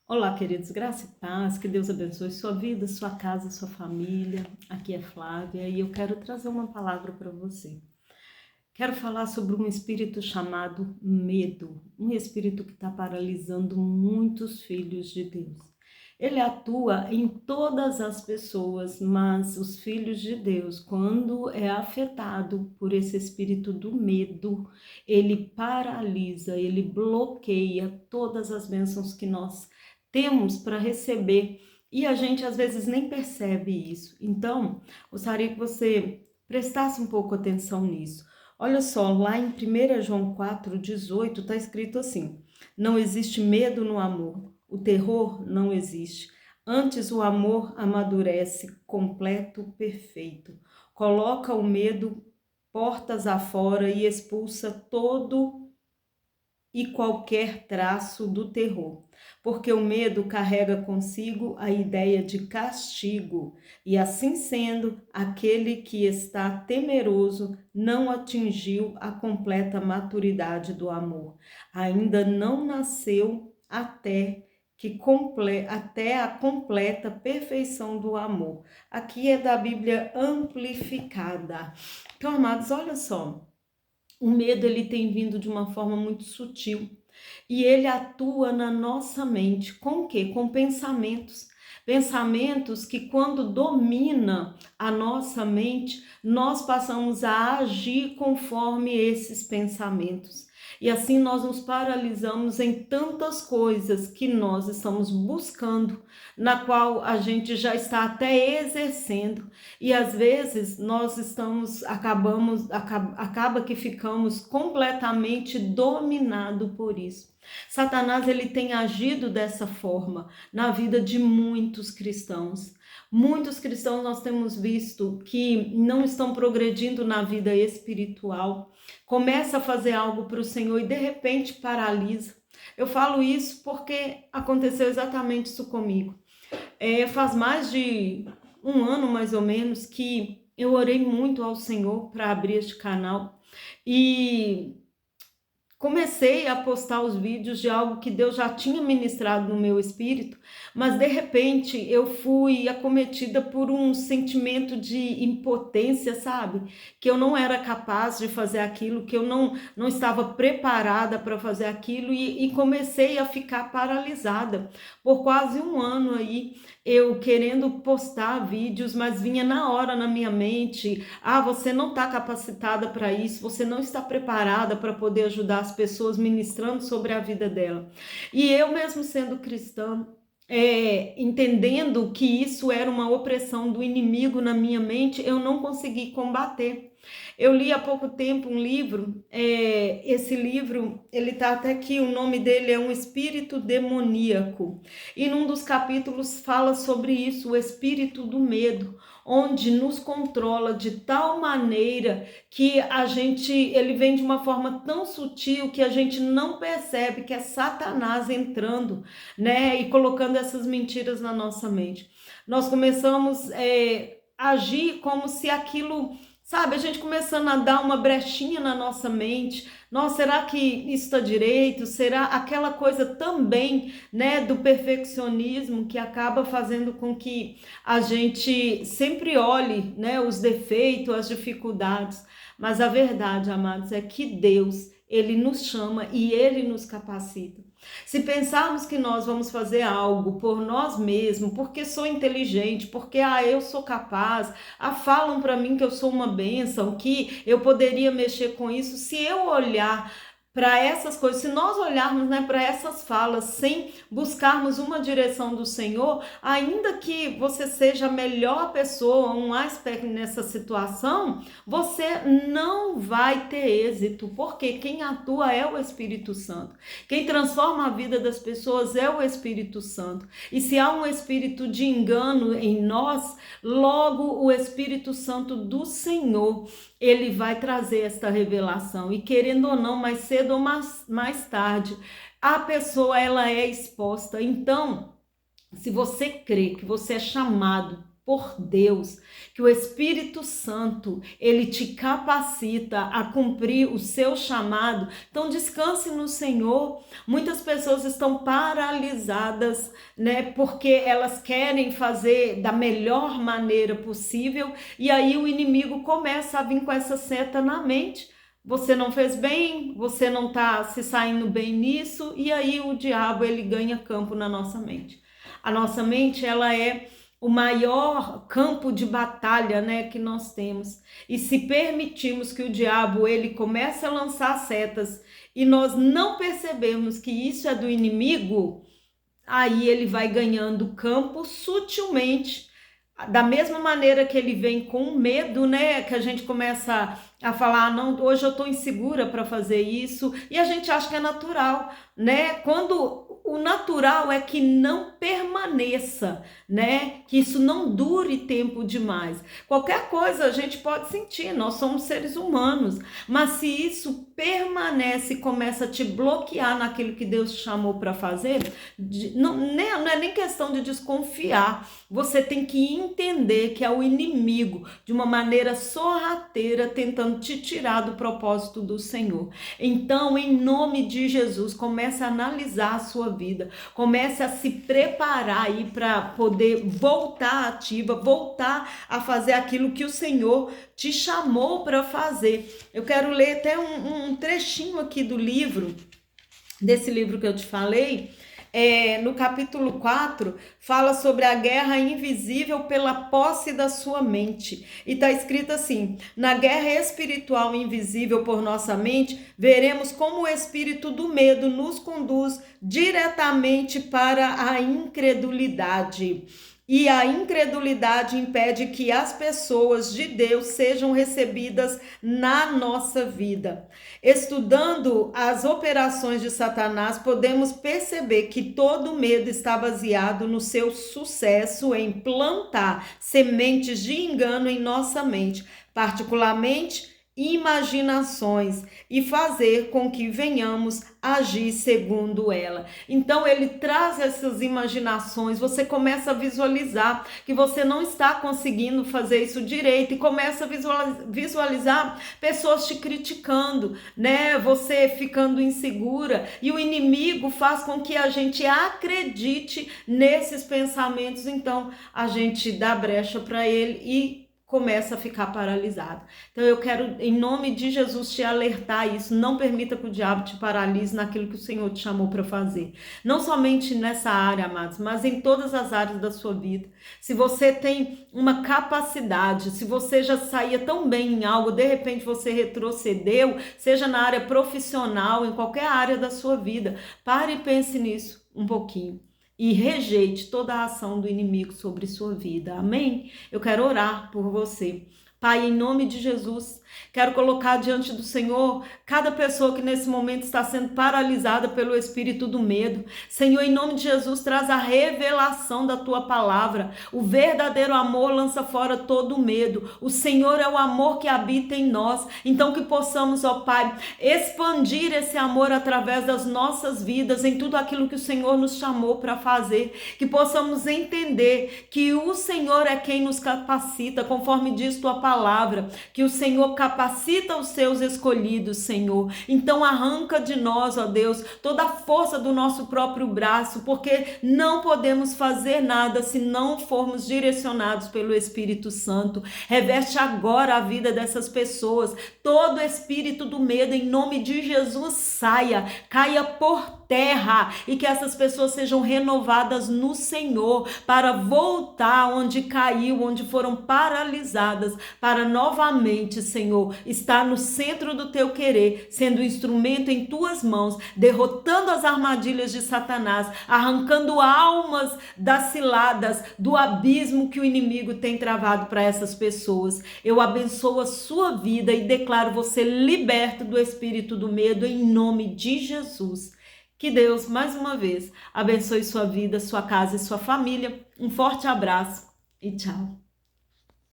Olá, queridos, graça e paz, que Deus abençoe sua vida, sua casa, sua família. Aqui é Flávia e eu quero trazer uma palavra para você. Quero falar sobre um espírito chamado medo, um espírito que está paralisando muitos filhos de Deus. Ele atua em todas as pessoas, mas os filhos de Deus, quando é afetado por esse espírito do medo, ele paralisa, ele bloqueia todas as bênçãos que nós temos para receber e a gente às vezes nem percebe isso. Então, gostaria que você prestasse um pouco atenção nisso. Olha só, lá em 1 João 4,18 está escrito assim: não existe medo no amor, o terror não existe. Antes o amor amadurece, completo, perfeito. Coloca o medo portas afora e expulsa todo e qualquer traço do terror, porque o medo carrega consigo a ideia de castigo, e assim sendo, aquele que está temeroso não atingiu a completa maturidade do amor, ainda não nasceu até a completa perfeição do amor. Aqui é da Bíblia amplificada. Então, amados, olha só. O medo ele tem vindo de uma forma muito sutil e ele atua na nossa mente com o quê? Com pensamentos. Pensamentos que quando domina a nossa mente, nós passamos a agir conforme esses pensamentos. E assim nós nos paralisamos em tantas coisas que nós estamos buscando, na qual a gente já está até exercendo. E às vezes nós acaba que ficamos completamente dominados por isso. Satanás ele tem agido dessa forma na vida de muitos cristãos. Muitos cristãos nós temos visto que não estão progredindo na vida espiritual, começa a fazer algo para o Senhor e de repente paralisa. Eu falo isso porque aconteceu exatamente isso comigo. Faz mais de um ano, mais ou menos, que eu orei muito ao Senhor para abrir este canal e comecei a postar os vídeos de algo que Deus já tinha ministrado no meu espírito, mas de repente eu fui acometida por um sentimento de impotência, sabe? Que eu não era capaz de fazer aquilo, que eu não estava preparada para fazer aquilo e comecei a ficar paralisada. Por quase um ano aí, eu querendo postar vídeos, mas vinha na hora na minha mente: você não está capacitada para isso, você não está preparada para poder ajudar as pessoas ministrando sobre a vida dela. E eu mesmo sendo cristã, entendendo que isso era uma opressão do inimigo na minha mente, eu não consegui combater. Eu li há pouco tempo um livro, esse livro, ele tá até aqui, o nome dele é Um Espírito Demoníaco, e num dos capítulos fala sobre isso, o espírito do medo, onde nos controla de tal maneira que ele vem de uma forma tão sutil que a gente não percebe que é Satanás entrando, né, e colocando essas mentiras na nossa mente. Nós começamos a agir como se aquilo, sabe, a gente começando a dar uma brechinha na nossa mente. Nossa, será que isso está direito? Será aquela coisa também, né, do perfeccionismo que acaba fazendo com que a gente sempre olhe, né, os defeitos, as dificuldades. Mas a verdade, amados, é que Deus, ele nos chama e ele nos capacita. Se pensarmos que nós vamos fazer algo por nós mesmos, porque sou inteligente, porque eu sou capaz, falam para mim que eu sou uma bênção, que eu poderia mexer com isso, se eu olhar para essas coisas, se nós olharmos, né, para essas falas sem buscarmos uma direção do Senhor, ainda que você seja a melhor pessoa, um aspecto nessa situação, você não vai ter êxito, porque quem atua é o Espírito Santo. Quem transforma a vida das pessoas é o Espírito Santo. E se há um espírito de engano em nós, logo o Espírito Santo do Senhor, ele vai trazer esta revelação. E querendo ou não, mais cedo ou mais tarde, a pessoa ela é exposta. Então, se você crê que você é chamado por Deus, que o Espírito Santo, ele te capacita a cumprir o seu chamado. Então descanse no Senhor. Muitas pessoas estão paralisadas, né, porque elas querem fazer da melhor maneira possível, e aí o inimigo começa a vir com essa seta na mente. Você não fez bem, você não está se saindo bem nisso, e aí o diabo, ele ganha campo na nossa mente. A nossa mente, ela é o maior campo de batalha, né, que nós temos. E se permitirmos que o diabo, ele comece a lançar setas e nós não percebemos que isso é do inimigo, aí ele vai ganhando campo sutilmente. Da mesma maneira que ele vem com medo, né, que a gente começa a falar, não, hoje eu tô insegura para fazer isso, e a gente acha que é natural, né? Quando o natural é que não permaneça, né? Que isso não dure tempo demais. Qualquer coisa a gente pode sentir, nós somos seres humanos, mas se isso permanece e começa a te bloquear naquilo que Deus te chamou para fazer, não é nem questão de desconfiar, você tem que entender que é o inimigo, de uma maneira sorrateira, tentando te tirar do propósito do Senhor. Então, em nome de Jesus, comece a analisar a sua vida, comece a se preparar aí para poder voltar ativa, voltar a fazer aquilo que o Senhor te chamou para fazer. Eu quero ler até um trechinho aqui do livro, desse livro que eu te falei. No capítulo 4, fala sobre a guerra invisível pela posse da sua mente. E está escrito assim: na guerra espiritual invisível por nossa mente, veremos como o espírito do medo nos conduz diretamente para a incredulidade. E a incredulidade impede que as pessoas de Deus sejam recebidas na nossa vida. Estudando as operações de Satanás, podemos perceber que todo medo está baseado no seu sucesso em plantar sementes de engano em nossa mente, particularmente imaginações, e fazer com que venhamos agir segundo ela. Então ele traz essas imaginações, você começa a visualizar que você não está conseguindo fazer isso direito, e começa a visualizar pessoas te criticando, né? Você ficando insegura, e o inimigo faz com que a gente acredite nesses pensamentos, então a gente dá brecha para ele e começa a ficar paralisado. Então eu quero, em nome de Jesus, te alertar a isso. Não permita que o diabo te paralise naquilo que o Senhor te chamou para fazer. Não somente nessa área, amados, mas em todas as áreas da sua vida. Se você tem uma capacidade, se você já saía tão bem em algo, de repente você retrocedeu, seja na área profissional, em qualquer área da sua vida, pare e pense nisso um pouquinho. E rejeite toda a ação do inimigo sobre sua vida. Amém? Eu quero orar por você. Pai, em nome de Jesus, quero colocar diante do Senhor cada pessoa que nesse momento está sendo paralisada pelo espírito do medo. Senhor, em nome de Jesus, traz a revelação da tua palavra. O verdadeiro amor lança fora todo o medo. O Senhor é o amor que habita em nós. Então que possamos, ó Pai, expandir esse amor através das nossas vidas, em tudo aquilo que o Senhor nos chamou para fazer. Que possamos entender que o Senhor é quem nos capacita, conforme diz tua palavra, que o Senhor capacita os seus escolhidos, Senhor. Então arranca de nós, ó Deus, toda a força do nosso próprio braço, porque não podemos fazer nada se não formos direcionados pelo Espírito Santo. Reveste agora a vida dessas pessoas. Todo espírito do medo, em nome de Jesus, saia, caia por terra, e que essas pessoas sejam renovadas no Senhor, para voltar onde caiu, onde foram paralisadas, para novamente, Senhor, estar no centro do teu querer, sendo instrumento em tuas mãos, derrotando as armadilhas de Satanás, arrancando almas das ciladas, do abismo que o inimigo tem travado para essas pessoas. Eu abençoo a sua vida e declaro você liberto do espírito do medo, em nome de Jesus. Que Deus, mais uma vez, abençoe sua vida, sua casa e sua família. Um forte abraço e tchau.